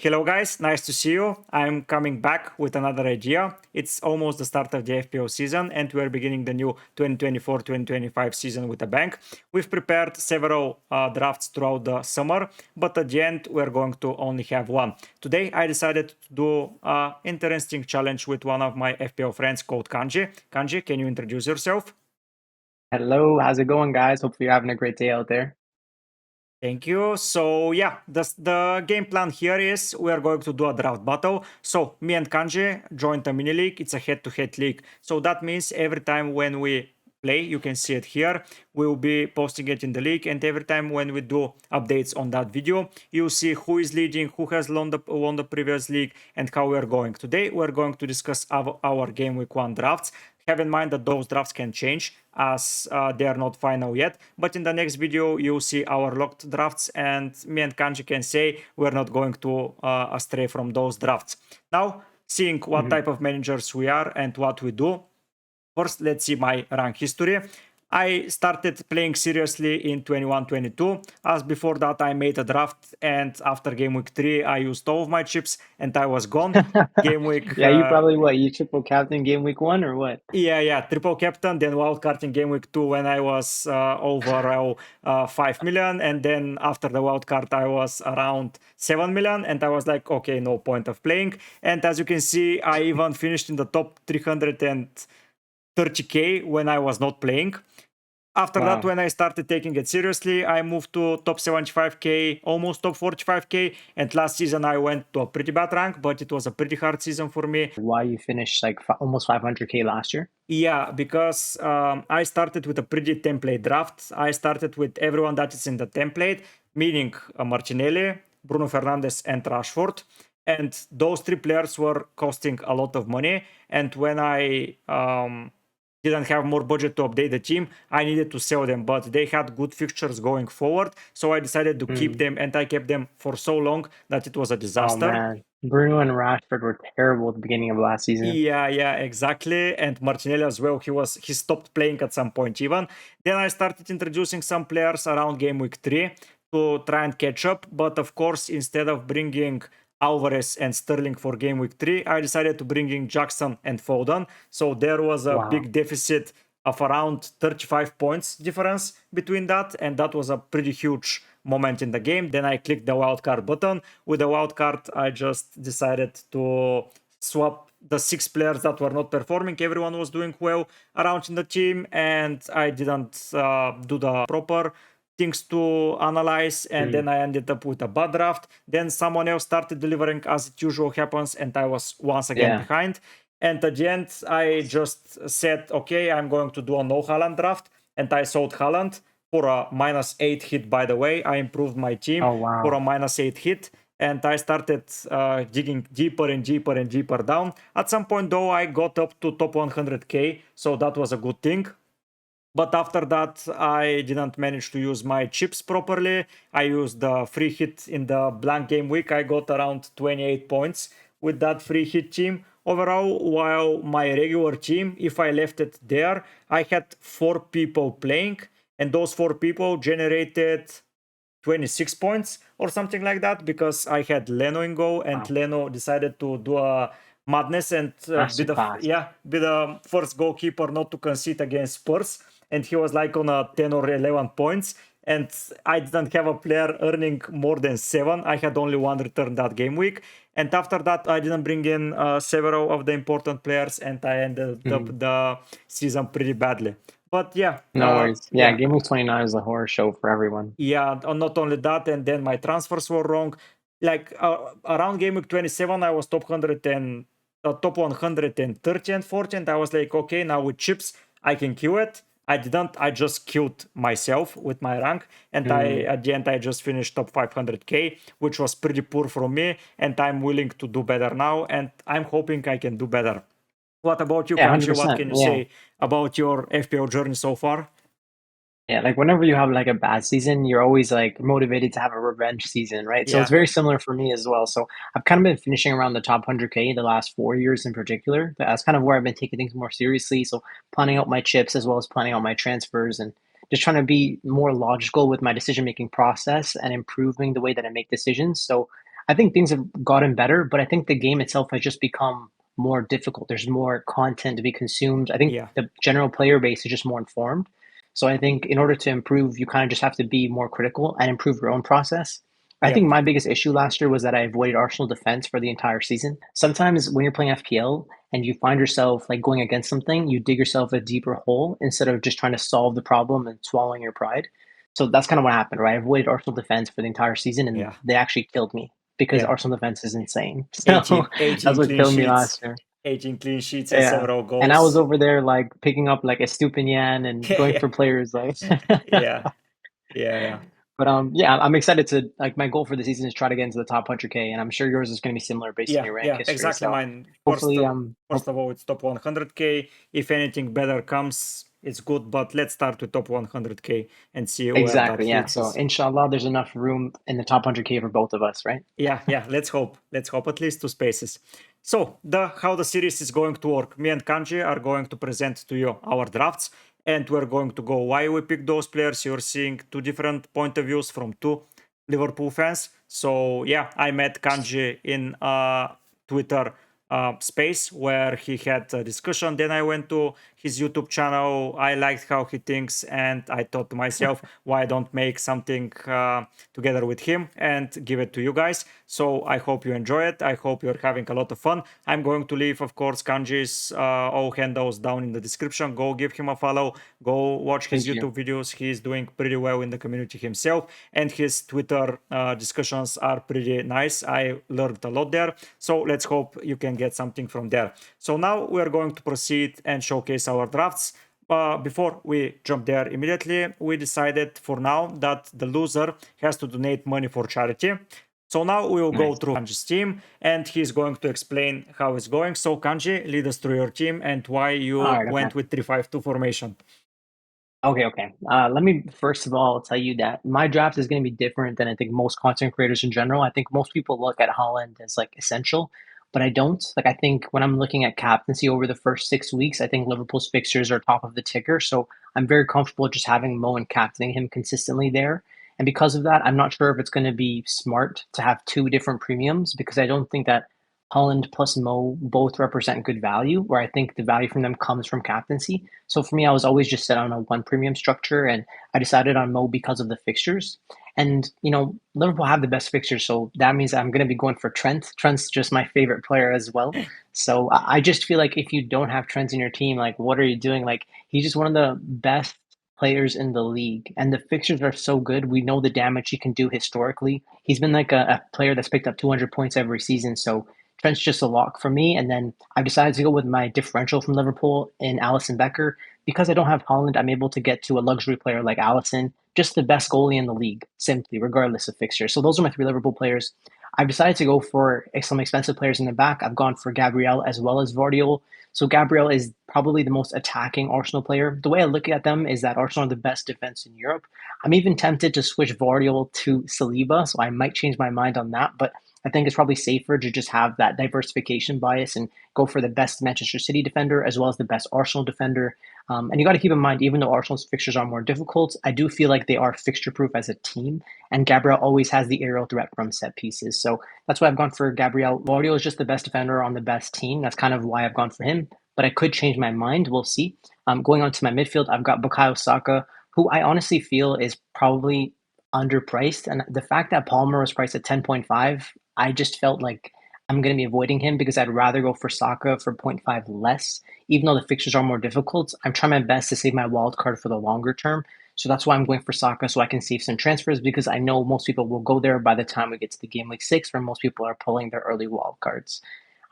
Hello guys, nice to see you. I'm coming back with another idea. It's almost the start of the FPL season and we're beginning the new 2024-2025 season with a bang. We've prepared several drafts throughout the summer, but at the end we're going to only have one. Today I decided to do an interesting challenge with one of my FPL friends called Kanji. Kanji, can you introduce yourself? Hello, how's it going, guys? Hopefully you're having a great day out there. Thank you. So yeah, the game plan here is we're going to do a draft battle. So me and Kanji joined a mini league. It's a head-to-head league. So that means every time when we play, you can see it here, we will be posting it in the league, and every time when we do updates on that video, you'll see who is leading, who has won the previous league, and how we're going. Today we're going to discuss our game week 1 drafts. Have in mind that those drafts can change as they are not final yet, but in the next video you'll see our locked drafts, and me and Kanji can say we're not going to astray from those drafts. Now, seeing what type of managers we are and what we do, first let's see my rank history. I started playing seriously in 21-22, as before that I made a draft, and after game week 3 I used all of my chips and I was gone. Game week Yeah, you probably you triple captain game week 1 or what? yeah, triple captain, then wildcard in game week 2 when I was overall 5 million, and then after the wildcard I was around 7 million, and I was like, okay, no point of playing. And as you can see, I even finished in the top 330k when I was not playing. After that, when I started taking it seriously, I moved to top 75k, almost top 45k, and last season I went to a pretty bad rank, but it was a pretty hard season for me. Why you finished like almost 500k last year? Yeah, because I started with a pretty template draft. I started with everyone that is in the template, meaning Martinelli, Bruno Fernandes, and Rashford. And those three players were costing a lot of money. And when I didn't have more budget to update the team, I needed to sell them, but they had good fixtures going forward, so I decided to keep them, and I kept them for so long that it was a disaster. Oh man, Bruno and Rashford were terrible at the beginning of last season. Yeah, exactly. And Martinelli as well. He stopped playing at some point even. Then I started introducing some players around game week 3 to try and catch up. But of course, instead of bringing Alvarez and Sterling for game week 3, I decided to bring in Jackson and Foden. So there was a big deficit of around 35 points difference between that, and that was a pretty huge moment in the game. Then I clicked the wildcard button. With the wildcard, I just decided to swap the 6 players that were not performing. Everyone was doing well around in the team, and I didn't do the proper things to analyze, and then I ended up with a bad draft. Then someone else started delivering as it usual happens, and I was once again behind. And at the end, I just said, okay, I'm going to do a no Haaland draft, and I sold Haaland for a -8 hit, by the way. I improved my team for a -8 hit, and I started digging deeper and deeper and deeper down. At some point, though, I got up to top 100k, so that was a good thing. But after that, I didn't manage to use my chips properly. I used the free hit in the blank game week. I got around 28 points with that free hit team overall, while my regular team, if I left it there, I had 4 people playing, and those 4 people generated 26 points or something like that, because I had Leno in goal, and Leno decided to do a madness and be the first goalkeeper not to concede against Spurs, and he was like on a 10 or 11 points, and I didn't have a player earning more than 7. I had only 1 return that game week, and after that I didn't bring in several of the important players, and I ended up the season pretty badly. But yeah, no worries. Yeah, game week 29 is a horror show for everyone. Yeah, not only that, and then my transfers were wrong. Like around game week 27, I was top 100 and top 130 and 40, and I was like, okay, now with chips I can kill it. I didn't. I just killed myself with my rank, and at the end I just finished top 500k, which was pretty poor from me. And I'm willing to do better now, and I'm hoping I can do better. What about you, Kanji? What can you say about your FPL journey so far? Yeah, like whenever you have like a bad season, you're always like motivated to have a revenge season, right? So it's very similar for me as well. So I've kind of been finishing around the top 100k the last 4 years in particular. That's kind of where I've been taking things more seriously. So planning out my chips as well as planning out my transfers, and just trying to be more logical with my decision making process and improving the way that I make decisions. So I think things have gotten better, but I think the game itself has just become more difficult. There's more content to be consumed. I think Yeah, the general player base is just more informed. So I think in order to improve, you kind of just have to be more critical and improve your own process. I yeah, think my biggest issue last year was that I avoided Arsenal defense for the entire season. Sometimes when you're playing FPL and you find yourself like going against something, you dig yourself a deeper hole instead of just trying to solve the problem and swallowing your pride. So that's kind of what happened, right? I avoided Arsenal defense for the entire season and yeah, they actually killed me because yeah. Arsenal defense is insane. So 18, that's 18 what clean killed me sheets, last year. 18 clean sheets and Yeah. several And I was goals. over there like picking up like a Stupinian and going Yeah, for players like yeah, yeah, yeah. But yeah, I'm excited to like my goal for the season is try to get into the top 100K, and I'm sure yours is going to be similar based on Yeah, your rank yeah, history. exactly. So Mine hopefully, first of all, it's top 100K. If anything better comes, it's good. But let's start with top 100K and see where that exactly, yeah. hits So us. inshallah, there's enough room in the top 100K for both of us, right? Yeah, yeah. Let's hope. Let's hope at least two spaces. So the how the series is going to work. Me and Kanji are going to present to you our drafts, and we're going to go why we pick those players. You're seeing two different point of views from two Liverpool fans. So yeah, I met Kanji in Twitter space where he had a discussion. Then I went to his YouTube channel. I liked how he thinks, and I thought to myself, why don't make something together with him and give it to you guys. So I hope you enjoy it. I hope you're having a lot of fun. I'm going to leave, of course, Kanji's all handles down in the description. Go give him a follow. Go watch his Thank you. YouTube videos. He's doing pretty well in the community himself, and his Twitter discussions are pretty nice. I learned a lot there. So let's hope you can get something from there. So now we're going to proceed and showcase our drafts. Before we jump there immediately, we decided for now that the loser has to donate money for charity. So now we will go Nice. through Kanji's team and he's going to explain how it's going. So Kanji, lead us through your team and why All you right. Okay. went with 3-5-2 formation. Okay. Okay. Let me first of all tell you that my draft is going to be different than I think most content creators in general. I think most people look at Holland as like essential, but I don't. Like I think when I'm looking at captaincy over the first 6 weeks, I think Liverpool's fixtures are top of the ticker. So I'm very comfortable just having Mo and captaining him consistently there. And because of that, I'm not sure if it's going to be smart to have two different premiums because I don't think that Holland plus Mo both represent good value, where I think the value from them comes from captaincy. So for me, I was always just set on a one premium structure, and I decided on Mo because of the fixtures. And Liverpool have the best fixtures, so that means I'm going to be going for Trent. Trent's just my favorite player as well. So I just feel like if you don't have Trent in your team, like what are you doing? Like he's just one of the best players in the league, and the fixtures are so good. We know the damage he can do historically. He's been like a player that's picked up 200 points every season, so Trent's just a lock for me. And then I've decided to go with my differential from Liverpool in Allison Becker. Because I don't have Holland, I'm able to get to a luxury player like Allison, just the best goalie in the league, simply, regardless of fixture. So those are my three Liverpool players. I've decided to go for some expensive players in the back. I've gone for Gabriel as well as Vardiol. So Gabriel is probably the most attacking Arsenal player. The way I look at them is that Arsenal are the best defense in Europe. I'm even tempted to switch Vardiol to Saliba, so I might change my mind on that. But I think it's probably safer to just have that diversification bias and go for the best Manchester City defender as well as the best Arsenal defender. And you got to keep in mind, even though Arsenal's fixtures are more difficult, I do feel like they are fixture proof as a team. And Gabriel always has the aerial threat from set pieces. So that's why I've gone for Gabriel. Vardio is just the best defender on the best team. That's kind of why I've gone for him. But I could change my mind. We'll see. Going on to my midfield, I've got Bukayo Saka, who I honestly feel is probably underpriced. And the fact that Palmer was priced at 10.5, I just felt like I'm going to be avoiding him because I'd rather go for Saka for point 0.5 less. Even though the fixtures are more difficult, I'm trying my best to save my wild card for the longer term. So that's why I'm going for Saka so I can save some transfers because I know most people will go there by the time we get to the game week 6 where most people are pulling their early wild cards.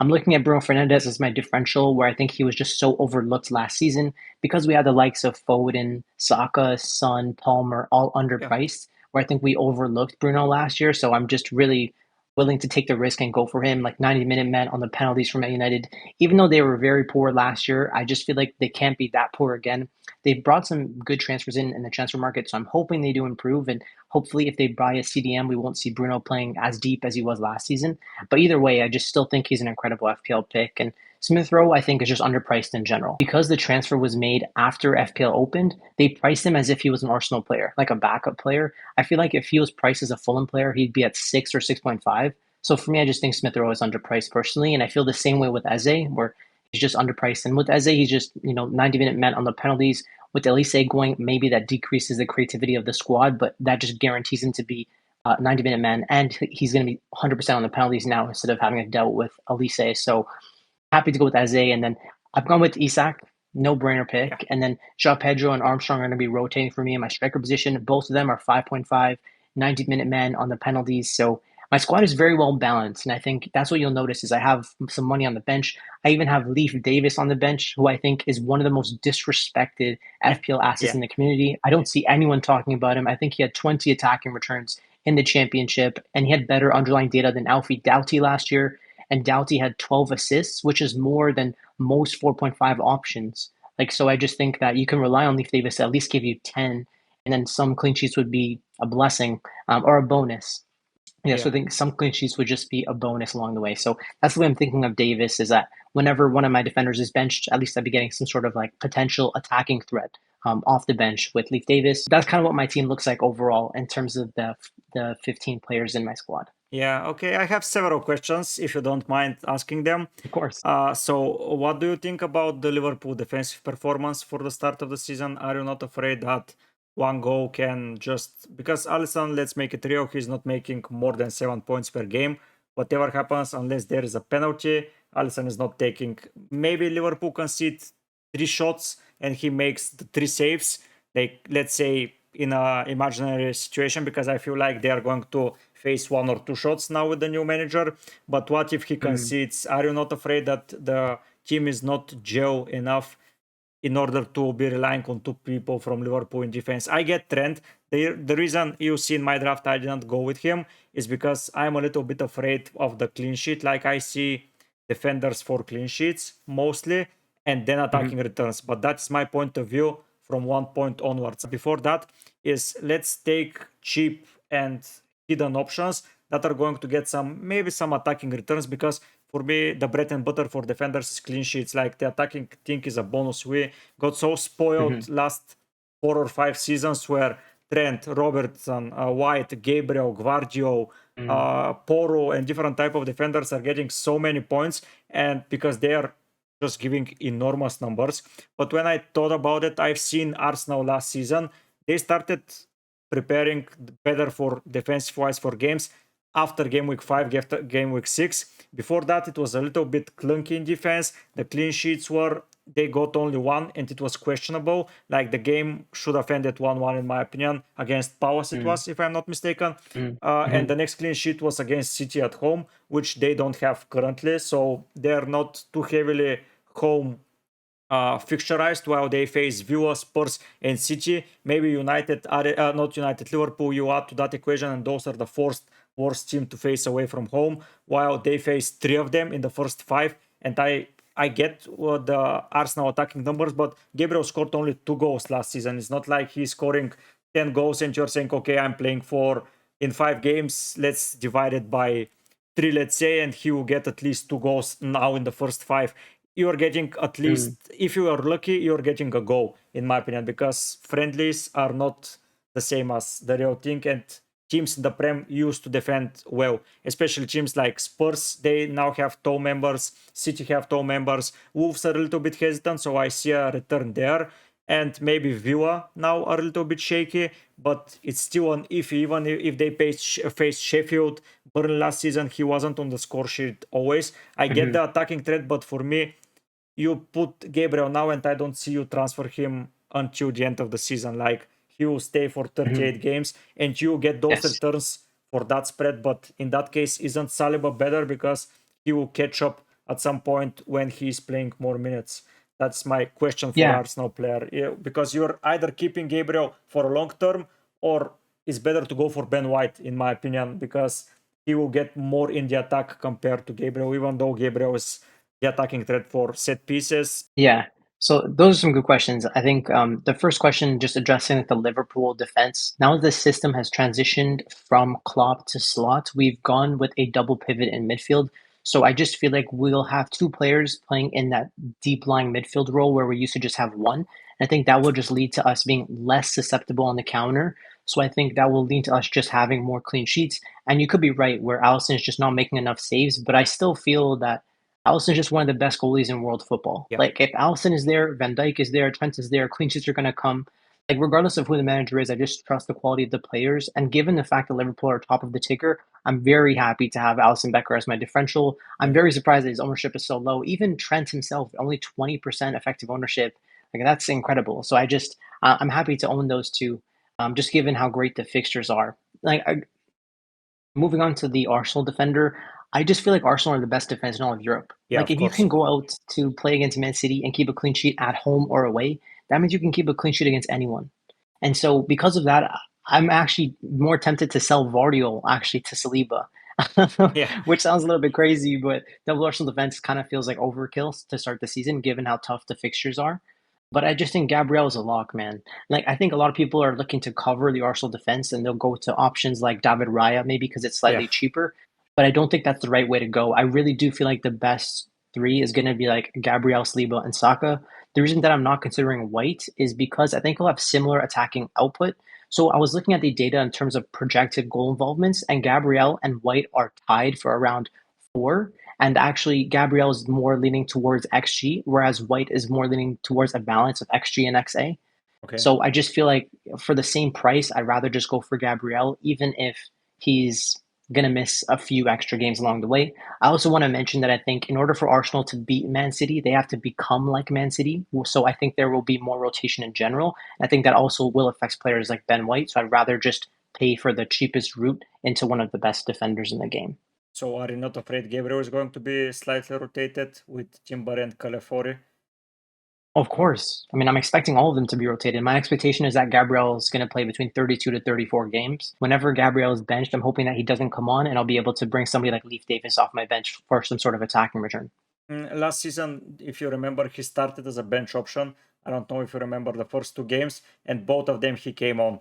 I'm looking at Bruno Fernandes as my differential, where I think he was just so overlooked last season because we had the likes of Foden, Saka, Son, Palmer, all Yeah. underpriced, where I think we overlooked Bruno last year. So I'm just really willing to take the risk and go for him, like 90-minute men on the penalties from Man United. Even though they were very poor last year, I just feel like they can't be that poor again. They've brought some good transfers in the transfer market, so I'm hoping they do improve. And hopefully, if they buy a CDM, we won't see Bruno playing as deep as he was last season. But either way, I just still think he's an incredible FPL pick. And Smith Rowe, I think, is just underpriced in general. Because the transfer was made after FPL opened, they priced him as if he was an Arsenal player, like a backup player. I feel like if he was priced as a Fulham player, he'd be at 6 or 6.5. So for me, I just think Smith Rowe is underpriced personally, and I feel the same way with Eze, where he's just underpriced. And with Eze, he's just 90-minute man on the penalties. With Elise going, maybe that decreases the creativity of the squad, but that just guarantees him to be 90-minute man, and he's going to be 100% on the penalties now instead of having to deal with Elise. So happy to go with Eze, and then I've gone with Isak, no brainer Yeah. pick, and then João Pedro and Armstrong are going to be rotating for me in my striker position. Both of them are 5.5, 90-minute men on the penalties. So my squad is very well balanced, and I think that's what you'll notice is I have some money on the bench. I even have Leif Davis on the bench, who I think is one of the most disrespected FPL assets Yeah. in the community. I don't see anyone talking about him. I think he had 20 attacking returns in the championship, and he had better underlying data than Alfie Doughty last year. And Doughty had 12 assists, which is more than most 4.5 options. So I just think that you can rely on Leif Davis to at least give you 10, and then some clean sheets would be a blessing or a bonus. Yeah, so Yeah. I think some clean sheets would just be a bonus along the way. So that's the way I'm thinking of Davis is that whenever one of my defenders is benched, at least I'd be getting some sort of like potential attacking threat off the bench with Leif Davis. That's kind of what my team looks like overall in terms of the 15 players in my squad. Yeah, okay. I have several questions, if you don't mind asking them. Of course. So, what do you think about the Liverpool defensive performance for the start of the season? Are you not afraid that one goal can just because Alisson, let's make it real, he's not making more than 7 points per game. Whatever happens, unless there is a penalty, Alisson is not taking. Maybe Liverpool concede 3 shots and he makes the 3 saves. Like let's say in a imaginary situation, because I feel like they are going to face 1 or 2 shots now with the new manager. But what if he concedes? Are you not afraid that the team is not gel enough in order to be relying on 2 people from Liverpool in defense? I get Trent. The reason you see in my draft I didn't go with him is because I'm a little bit afraid of the clean sheet. Like I see defenders for clean sheets mostly, and then attacking returns. But that's my point of view from 1 point onwards. Before that is let's take cheap and hidden options that are going to get maybe some attacking returns, because for me the bread and butter for defenders is clean sheets. Like the attacking thing is a bonus. We got so spoiled last 4 or 5 seasons where Trent, Robertson, White, Gabriel, Gvardio, Poro, and different type of defenders are getting so many points, and because they are just giving enormous numbers. But when I thought about it, I've seen Arsenal last season. They started preparing better for defensive wise for games after game week 5, after game week 6. Before that, it was a little bit clunky in defense. The clean sheets they got only 1 and it was questionable. Like the game should have ended 1-1 in my opinion. Against Palace it was, if I'm not mistaken. And the next clean sheet was against City at home, which they don't have currently. So they're not too heavily home fixturized while they face Villa, Spurs, and City. Maybe United, not United, Liverpool, you add to that equation, and those are the worst team to face away from home, while they face 3 of them in the first 5. And I get the Arsenal attacking numbers, but Gabriel scored only 2 goals last season. It's not like he's scoring 10 goals and you're saying, okay, I'm playing in 5 games, let's divide it by 3, let's say, and he will get at least 2 goals now in the first 5. You're getting at least, if you are lucky, you're getting a goal, in my opinion, because friendlies are not the same as the real thing, and teams in the Prem used to defend well, especially teams like Spurs. They now have tall members, City have tall members, Wolves are a little bit hesitant, so I see a return there. And maybe Villa now are a little bit shaky, but it's still an iffy. Even if they face Sheffield, Burnley last season, he wasn't on the score sheet always. I get the attacking threat, but for me, you put Gabriel now and I don't see you transfer him until the end of the season. Like he will stay for 38 games and you get those Yes. returns for that spread. But in that case, isn't Saliba better because he will catch up at some point when he's playing more minutes? That's my question for Yeah. Arsenal player. Yeah, because you're either keeping Gabriel for a long term or it's better to go for Ben White, in my opinion, because he will get more in the attack compared to Gabriel, even though Gabriel is the attacking threat for set pieces. Yeah. So those are some good questions. I think the first question, just addressing the Liverpool defense. Now the system has transitioned from Klopp to Slot. We've gone with a double pivot in midfield. So I just feel like we'll have 2 players playing in that deep lying midfield role where we used to just have one. I think that will just lead to us being less susceptible on the counter. So I think that will lead to us just having more clean sheets. And you could be right where Allison is just not making enough saves, but I still feel that Allison's just one of the best goalies in world football. Yeah. Like if Allison is there, Van Dijk is there, Trent is there, clean sheets are going to come. Like regardless of who the manager is, I just trust the quality of the players. And given the fact that Liverpool are top of the ticker, I'm very happy to have Allison Becker as my differential. I'm Yeah. very surprised that his ownership is so low. Even Trent himself, only 20% effective ownership. Like that's incredible. So I'm happy to own those two, just given how great the fixtures are. Moving on to the Arsenal defender, I just feel like Arsenal are the best defense in all of Europe. Yeah, Like of if you course. can go out to play against Man City and keep a clean sheet at home or away, that means you can keep a clean sheet against anyone. And so because of that, I'm actually more tempted to sell Vardiol actually to Saliba, Yeah. which sounds a little bit crazy, but the Arsenal defense kind of feels like overkill to start the season, given how tough the fixtures are. But I just think Gabriel is a lock, man. Like I think a lot of people are looking to cover the Arsenal defense, and they'll go to options like David Raya, maybe because it's Yeah. slightly cheaper. But I don't think that's the right way to go. I really do feel like the best three is going to be like Gabriel, Saliba, and Saka. The reason that I'm not considering White is because I think he'll have similar attacking output. So I was looking at the data in terms of projected goal involvements, and Gabriel and White are tied for around 4. And actually, Gabriel is more leaning towards XG, whereas White is more leaning towards a balance of XG and XA. Okay. So I just feel like for the same price, I'd rather just go for Gabriel, even if he's going to miss a few extra games along the way. I also want to mention that I think in order for Arsenal to beat Man City, they have to become like Man City. So I think there will be more rotation in general. I think that also will affect players like Ben White. So I'd rather just pay for the cheapest route into one of the best defenders in the game. So are you not afraid Gabriel is going to be slightly rotated with Timber and Calafori? Of course. I mean, I'm expecting all of them to be rotated. My expectation is that Gabriel is going to play between 32 to 34 games. Whenever Gabriel is benched, I'm hoping that he doesn't come on and I'll be able to bring somebody like Leaf Davis off my bench for some sort of attacking return. Last season, if you remember, he started as a bench option. I don't know if you remember the first 2 games, and both of them he came on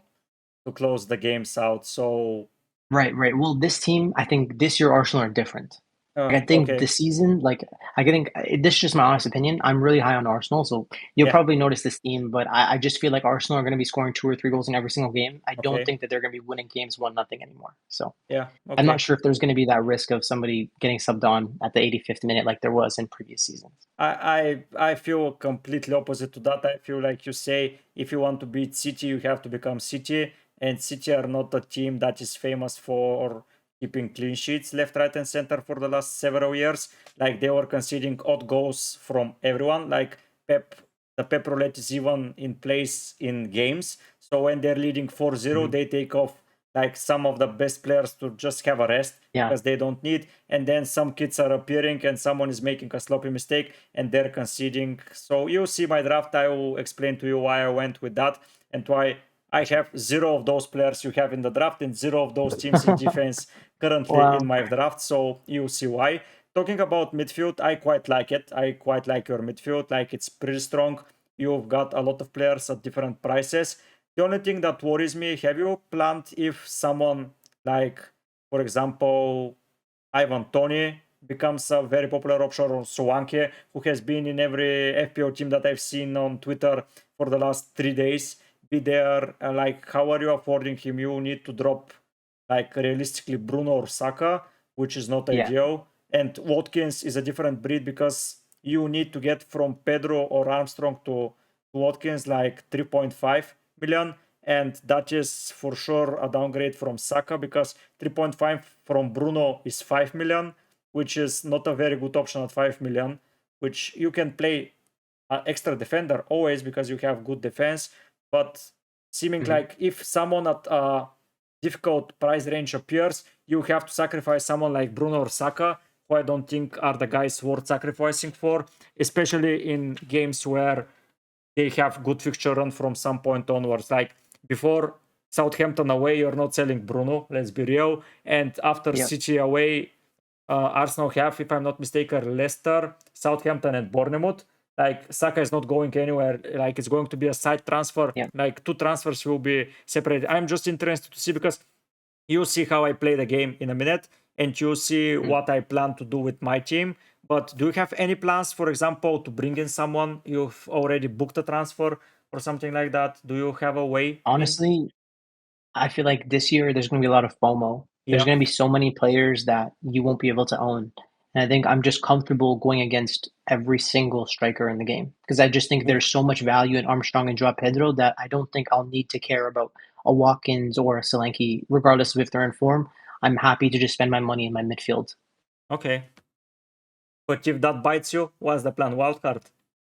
to close the games out. So, Right, right. Well, this team, I think this year Arsenal are different. Like, I think okay. the season, like I think this is just my honest opinion. I'm really high on Arsenal, so you'll Yeah. probably notice this theme. But I just feel like Arsenal are going to be scoring 2 or 3 goals in every single game. I don't Okay. think that they're going to be winning games 1-0 anymore. So Yeah. I'm not Okay. sure if there's going to be that risk of somebody getting subbed on at the 85th minute like there was in previous seasons. I feel completely opposite to that. I feel like you say if you want to beat City, you have to become City, and City are not a team that is famous for keeping clean sheets left, right, and center for the last several years. Like they were conceding odd goals from everyone. Like the Pep roulette is even in place in games. So when they're leading 4-0, Mhm. they take off like some of the best players to just have a rest Yeah. because they don't need. And then some kids are appearing and someone is making a sloppy mistake and they're conceding. So you see my draft. I will explain to you why I went with that and why I have 0 of those players you have in the draft and 0 of those teams in defense currently in Wow. my draft. So you see why. Talking about midfield, I quite like it. I quite like your midfield. Like it's pretty strong. You've got a lot of players at different prices. The only thing that worries me, have you planned if someone like, for example, Ivan Tony becomes a very popular option, or Solanke, who has been in every FPO team that I've seen on Twitter for the last 3 days, be there? Like, how are you affording him? You need to drop, like, realistically Bruno or Saka, which is not Yeah. ideal. And Watkins is a different breed because you need to get from Pedro or Armstrong to Watkins like 3.5 million, and that is for sure a downgrade from Saka because 3.5 from Bruno is 5 million, which is not a very good option at 5 million, which you can play an extra defender always because you have good defense, but seeming Mhm. like if someone at a difficult price range appears, you have to sacrifice someone like Bruno or Saka, who I don't think are the guys worth sacrificing for, especially in games where they have good fixture run from some point onwards. Like before Southampton away, you're not selling Bruno, let's be real. And after Yeah. City away, Arsenal have, if I'm not mistaken, Leicester, Southampton, and Bournemouth. Like Saka is not going anywhere. Like it's going to be a side transfer. Yeah. Like 2 transfers will be separated. I'm just interested to see because you see how I play the game in a minute and you see Mhm. what I plan to do with my team. But do you have any plans, for example, to bring in someone you've already booked a transfer or something like that? Do you have a way in? Honestly, I feel like this year there's gonna be a lot of FOMO. There's Yeah. gonna be so many players that you won't be able to own. And I think I'm just comfortable going against every single striker in the game because I just think there's so much value in Armstrong and Joao Pedro that I don't think I'll need to care about a Watkins or a Solanke, regardless of if they're in form. I'm happy to just spend my money in my midfield. Okay. But if that bites you, what's the plan? Wildcard?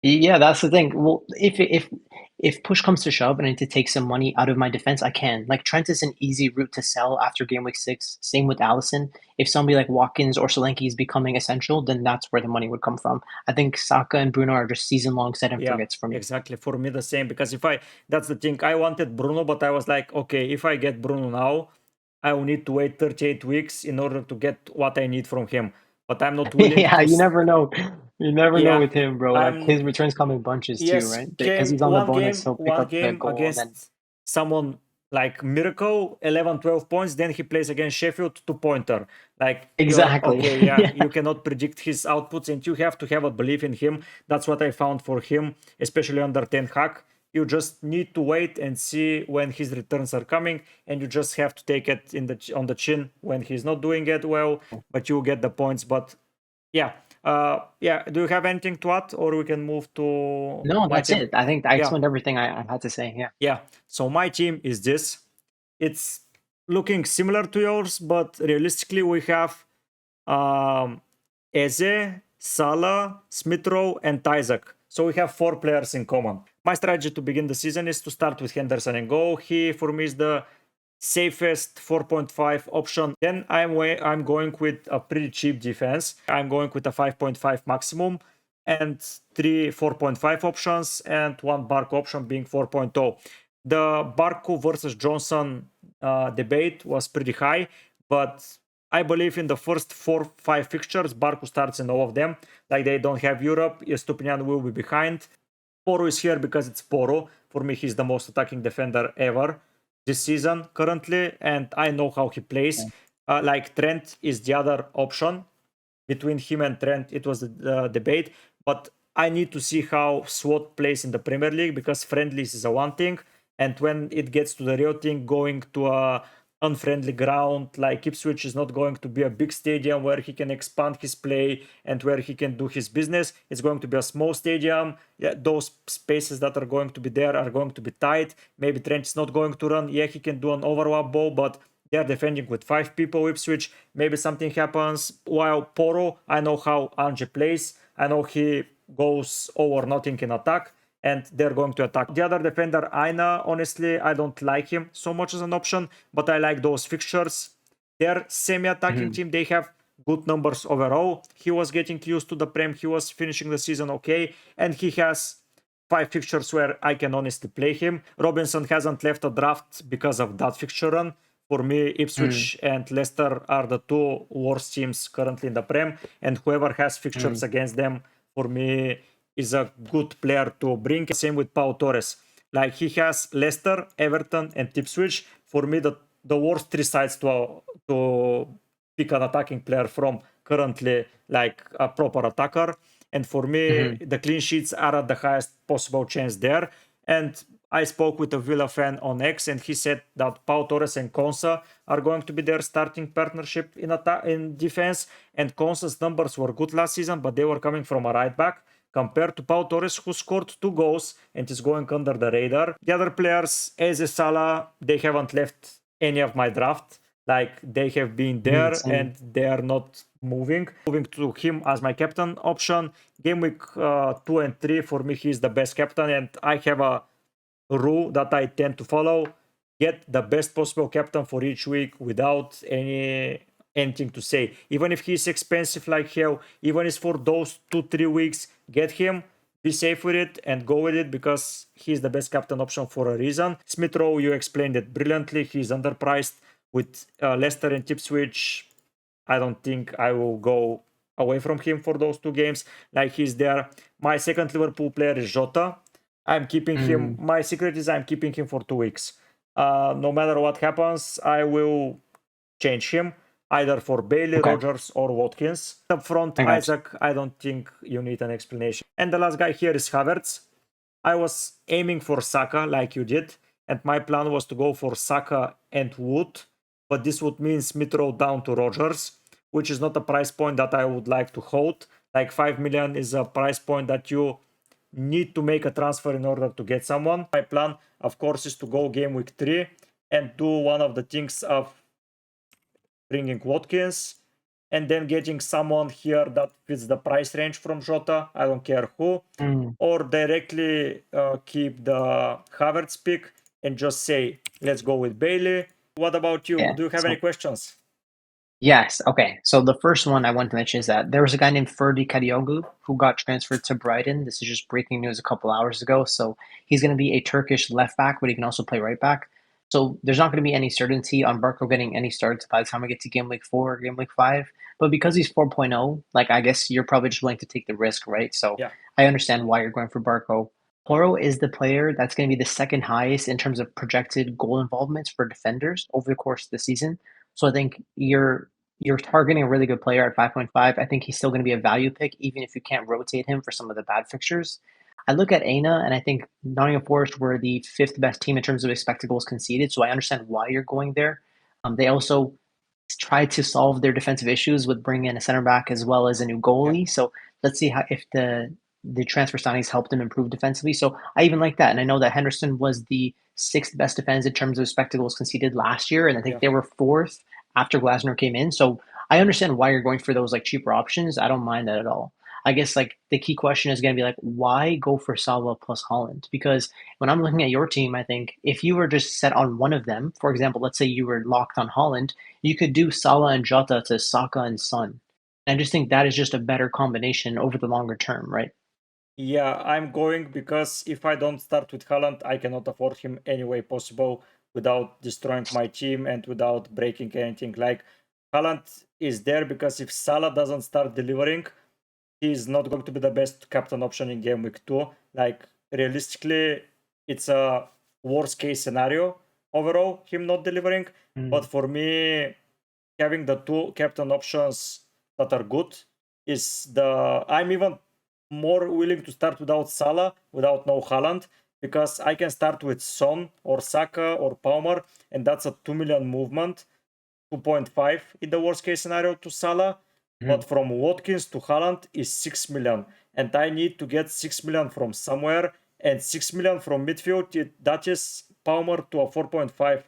Yeah, that's the thing. Well, if push comes to shove and I need to take some money out of my defense, I can. Like Trent is an easy route to sell after game week 6. Same with Allison. If somebody like Watkins or Solanke is becoming essential, then that's where the money would come from. I think Saka and Bruno are just season long set and Yeah, forgets for me. exactly. For me, the same. Because that's the thing. I wanted Bruno, but I was like, okay, if I get Bruno now, I will need to wait 38 weeks in order to get what I need from him. But I'm not willing Yeah, to. you never know. You never know Yeah, with him, bro. Like his I'm. returns come in bunches too, Yes, right? Because came he's on the bonus, he'll pick one up the game goal and then against someone like Miracle, 11, 12 points. Then he plays against Sheffield, 2-pointer. Like, you're exactly. okay, yeah, Yeah. you cannot predict his outputs and you have to have a belief in him. That's what I found for him, especially under Ten Hag. You just need to wait and see when his returns are coming, and you just have to take it on the chin when he's not doing it well, but you get the points. But yeah, yeah. Do you have anything to add, or we can move to No, my that's team? it. I think I Yeah, explained everything I had to say. Yeah. yeah. So my team is this. It's looking similar to yours, but realistically, we have Eze, Salah, Smith-Rowe, and Isaac. So we have 4 players in common. My strategy to begin the season is to start with Henderson and go. He, for me, is the safest 4.5 option. Then I'm going with a pretty cheap defense. I'm going with a 5.5 maximum and 3 4.5 options and 1 Barco option being 4.0. The Barco versus Johnson debate was pretty high, but I believe in the first 4-5 fixtures, Barco starts in all of them. Like they don't have Europe, Estupinian will be behind. Poro is here because it's Poro. For me, he's the most attacking defender ever this season currently, and I know how he plays. Like Trent is the other option. Between him and Trent, it was the debate, but I need to see how SWAT plays in the Premier League because friendlies is a one thing, and when it gets to the real thing, going to a unfriendly ground like Ipswich is not going to be a big stadium where he can expand his play and where he can do his business. It's going to be a small stadium. Yeah, those spaces that are going to be there are going to be tight. Maybe Trent is not going to run. Yeah, he can do an overlap ball, but they're defending with 5 people. Ipswich, maybe something happens. While Poro, I know how Ange plays. I know he goes all or nothing in attack, and they're going to attack. The other defender, Aina, honestly, I don't like him so much as an option, but I like those fixtures. They're semi-attacking Mhm. team. They have good numbers overall. He was getting used to the Prem. He was finishing the season okay, and he has 5 fixtures where I can honestly play him. Robinson hasn't left a draft because of that fixture run. For me, Mm, Ipswich and Leicester are the 2 worst teams currently in the Prem, and whoever has fixtures mm. against them, for me, is a good player to bring. Same with Pau Torres. Like he has Leicester, Everton, and Ipswich. For me, the worst 3 sides to pick an attacking player from currently, like a proper attacker. And for me, Mhm. the clean sheets are at the highest possible chance there. And I spoke with a Villa fan on X, and he said that Pau Torres and Konsa are going to be their starting partnership in defense. And Konsa's numbers were good last season, but they were coming from a right back compared to Pau Torres, who scored 2 goals and is going under the radar. The other players, Eze, Salah, they haven't left any of my draft. Like they have been Mhm. there Same. and they are not moving. Moving to him as my captain option. Game week 2 and 3, for me, he's the best captain, and I have a rule that I tend to follow. Get the best possible captain for each week without anything to say. Even if he's expensive like hell, even if for those 2-3 weeks, get him, be safe with it and go with it because he's the best captain option for a reason. Smith Rowe, you explained it brilliantly. He's underpriced with Leicester and Ipswich. I don't think I will go away from him for those 2 games. Like he's there. My second Liverpool player is Jota. I'm keeping him. Mm. My secret is I'm keeping him for 2 weeks. No matter what happens, I will change him either for Bailey, Okay, Rogers, or Watkins. Up front, I got you. Isaac, I don't think you need an explanation. And the last guy here is Havertz. I was aiming for Saka like you did. and my plan was to go for Saka and Wood, but this would mean Smith Rowe down to Rodgers, which is not a price point that I would like to hold. Like 5 million is a price point that you need to make a transfer in order to get someone. My plan, of course, is to go game week 3 and do one of the things of bringing Watkins and then getting someone here that fits the price range from Jota. I don't care who. Or directly keep the Havertz pick and just say, let's go with Bailey. What about you? Do you have any questions? Yes. Okay. So the first one I want to mention is that there was a guy named Fpl Gw1 who got transferred to Brighton. This is just breaking news a couple hours ago. So he's going to be a Turkish left back, but he can also play right back. So there's not going to be any certainty on Barco getting any starts by the time we get to game week 4 or game week 5. But because he's 4.0, like I guess you're probably just willing to take the risk, right? So Yeah. I understand why you're going for Barco. Porro is the player that's going to be the second highest in terms of projected goal involvements for defenders over the course of the season. So I think you're targeting a really good player at 5.5. I think he's still going to be a value pick, even if you can't rotate him for some of the bad fixtures. I look at Aina, and I think Nottingham Forest were the 5th best team in terms of expected goals conceded, so I understand why you're going there. They also tried to solve their defensive issues with bringing in a center back as well as a new goalie. Yeah. So let's see how if the transfer signings helped them improve defensively. So I even like that, and I know that Henderson was the 6th best defense in terms of expected goals conceded last year, and I think they were 4th after Glasner came in. So I understand why you're going for those like cheaper options. I don't mind that at all. I guess like the key question is going to be like, why go for Salah plus Holland? Because when I'm looking at your team, I think if you were just set on one of them, for example, let's say you were locked on Holland, you could do Salah and Jota to Saka and Son. And I just think that is just a better combination over the longer term, right? Yeah, I'm going because if I don't start with Haaland, I cannot afford him any way possible without destroying my team and without breaking anything. Like, Haaland is there because if Salah doesn't start delivering, he's not going to be the best captain option in game week 2. Like, realistically, it's a worst case scenario overall, him not delivering. But for me, having the 2 captain options that are good is I'm even more willing to start without Salah, without no Haaland, because I can start with Son or Saka or Palmer, and that's a 2 million movement, 2.5 in the worst case scenario to Salah. But from Watkins to Haaland is 6 million, and I need to get 6 million from somewhere, and 6 million from midfield, that is Palmer to a 4.5.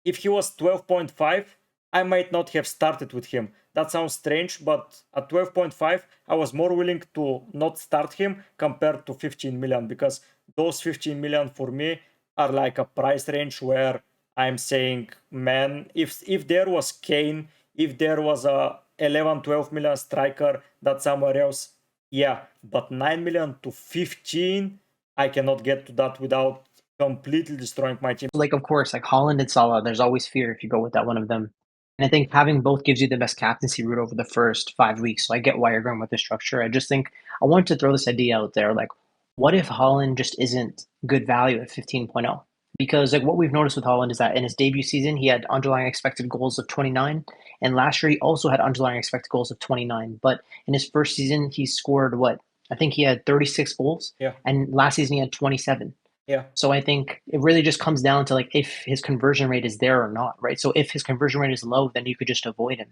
If he was 12.5, I might not have started with him. That sounds strange, but at 12.5, I was more willing to not start him compared to 15 million, because those 15 million for me are like a price range where I'm saying, man, if there was Kane, if there was a 11-12 million striker that's somewhere else, yeah, but 9 million to 15, I cannot get to that without completely destroying my team. Like, of course, like Holland and Salah, there's always fear if you go with that one of them. And I think having both gives you the best captaincy route over the first 5 weeks. So I get why you're going with this structure. I just think I wanted to throw this idea out there. Like, what if Holland just isn't good value at 15.0? Because like what we've noticed with Holland is that in his debut season, he had underlying expected goals of 29. And last year, he also had underlying expected goals of 29. But in his first season, he scored what? I think he had 36 goals. Yeah. And last season, he had 27. Yeah. So I think it really just comes down to like if his conversion rate is there or not, right? So if his conversion rate is low, then you could just avoid him.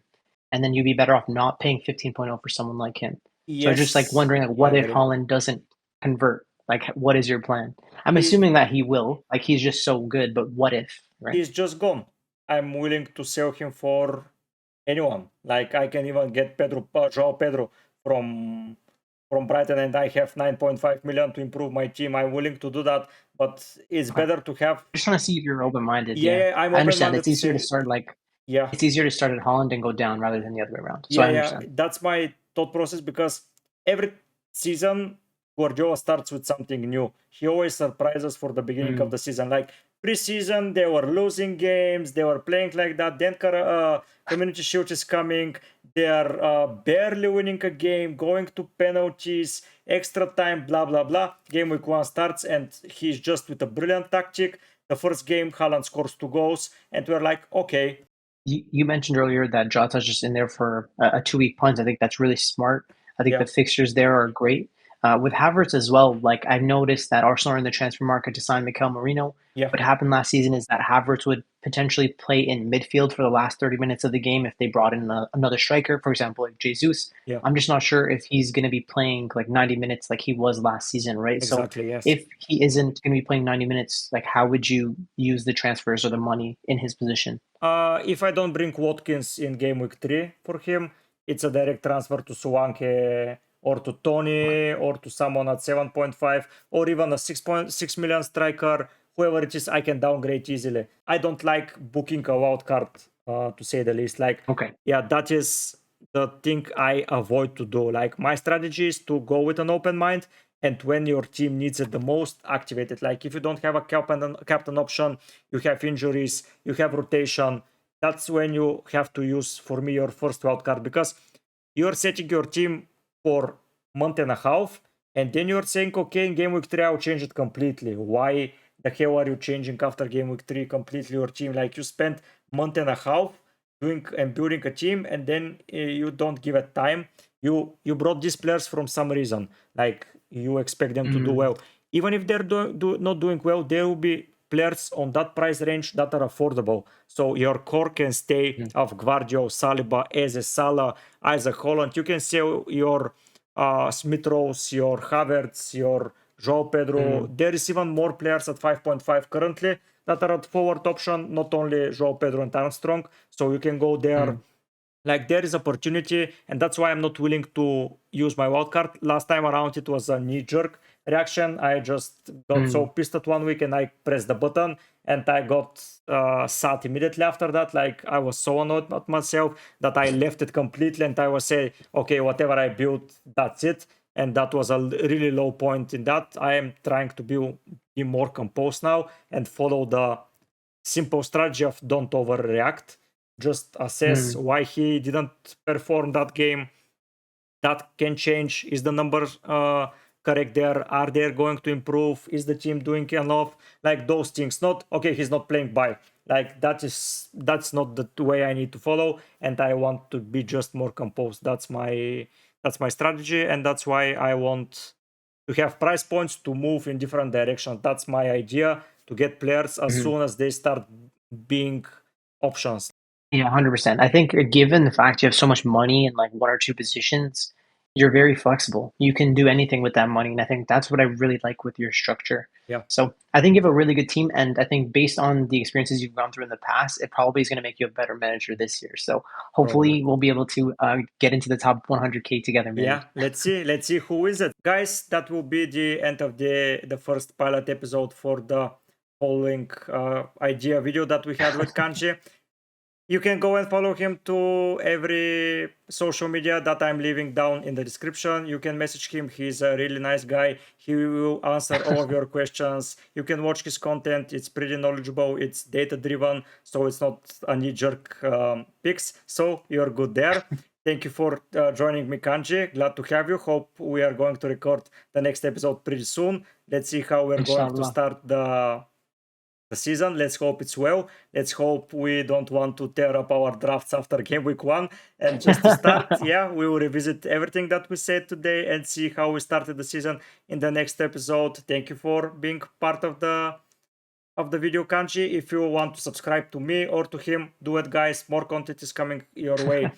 And then you'd be better off not paying 15.0 for someone like him. Yes. So I'm just like wondering like what if Holland doesn't convert? Like what is your plan? I'm assuming that he will. Like he's just so good, but what if, right? He's just gone. I'm willing to sell him for anyone. Like I can even get João Pedro from Brighton, and I have 9.5 million to improve my team. I'm willing to do that, but it's better to have. I'm just trying to see if you're open-minded. Yeah, I'm open-minded. I understand. It's easier to start like. Yeah. It's easier to start at Holland and go down rather than the other way around. So I understand. That's my thought process, because every season Guardiola starts with something new. He always surprises for the beginning of the season. Like pre-season, they were losing games, they were playing like that. Then Community Shield is coming. They are barely winning a game, going to penalties, extra time, blah, blah, blah. Game week 1 starts, and he's just with a brilliant tactic. The first game, Haaland scores 2 goals, and we're like, okay. You mentioned earlier that Jota's just in there for a 2-week punt. I think that's really smart. I think the fixtures there are great. With Havertz as well, like I've noticed that Arsenal are in the transfer market to sign Mikel Merino. Yeah, What happened last season is that Havertz would potentially play in midfield for the last 30 minutes of the game if they brought in another striker, for example, like Jesus. yeah, I'm just not sure if he's going to be playing like 90 minutes like he was last season, right? So exactly. Yes. if he isn't going to be playing 90 minutes, like how would you use the transfers or the money in his position? If I don't bring Watkins in game week 3 for him, it's a direct transfer to Suwanke or to Tony or to someone at 7.5 or even a 6.6 million striker, whoever it is, I can downgrade easily. I don't like booking a wild card, to say the least. Like, Okay. yeah, that is the thing I avoid to do. Like, my strategy is to go with an open mind, and when your team needs it the most, activate it. Like, if you don't have a captain option, you have injuries, you have rotation, that's when you have to use, for me, your first wild card, because you're setting your team for month and a half, and then you're saying, okay, in game week 3 I'll change it completely. Why the hell are you changing after game week 3 completely your team? Like, you spent month and a half doing and building a team, and then you don't give it time. You brought these players from some reason. Like, you expect them to do Mm, well. Even if they're not doing well, there will be players on that price range that are affordable. So your core can stay mm, of Gvardio, Saliba, Eze, Salah, Isaac Holland. You can sell your Smith Rose, your Havertz, your Joao Pedro. mm, There is even more players at 5.5 currently that are at forward option, not only Joao Pedro and Armstrong. So you can go there. mm, Like, there is opportunity, and that's why I'm not willing to use my wildcard. Last time around, it was a knee-jerk reaction. I just got so mm, pissed at 1 week, and I pressed the button, and I got sad immediately after that. Like, I was so annoyed at myself that I left it completely, and I was saying, okay, whatever I built, that's it. And that was a really low point in that. I am trying to be more composed now and follow the simple strategy of don't overreact. Just assess mm. why he didn't perform that game. That can change. Is the number correct there? Are they going to improve? Is the team doing enough? Like, those things. Not okay, he's not playing by. Like, that's not the way I need to follow, and I want to be just more composed. That's my strategy, and that's why I want to have price points to move in different directions. That's my idea, to get players as Mhm. soon as they start being options. Yeah, 100%. I think given the fact you have so much money in like one or two positions, you're very flexible. You can do anything with that money, and I think that's what I really like with your structure. Yeah. So I think you have a really good team, and I think based on the experiences you've gone through in the past, it probably is going to make you a better manager this year. So Probably. hopefully we'll be able to get into the top 100K together, man. Yeah, let's see who is it, guys. That will be the end of the first pilot episode for the following idea video that we had with Kanji. You can go and follow him to every social media that I'm leaving down in the description. You can message him. He's a really nice guy. He will answer all of your questions. You can watch his content. It's pretty knowledgeable. It's data driven, so it's not a knee-jerk picks. So you're good there. Thank you for joining me, Kanji. Glad to have you. Hope we are going to record the next episode pretty soon. Let's see how we're going to Inshallah. start the season. Let's hope it's well. Let's hope we don't want to tear up our drafts after game week 1. And just to start, yeah, we will revisit everything that we said today and see how we started the season in the next episode. Thank you for being part of the video, Kanji. If you want to subscribe to me or to him, do it, guys. More content is coming your way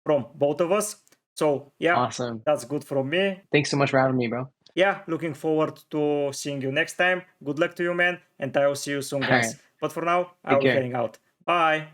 from both of us. So yeah, Awesome. that's good from me. Thanks so much for having me, bro. Yeah, looking forward to seeing you next time. Good luck to you, man, and I will see you soon, All right. guys. But for now, I Take will be care. heading out. Bye.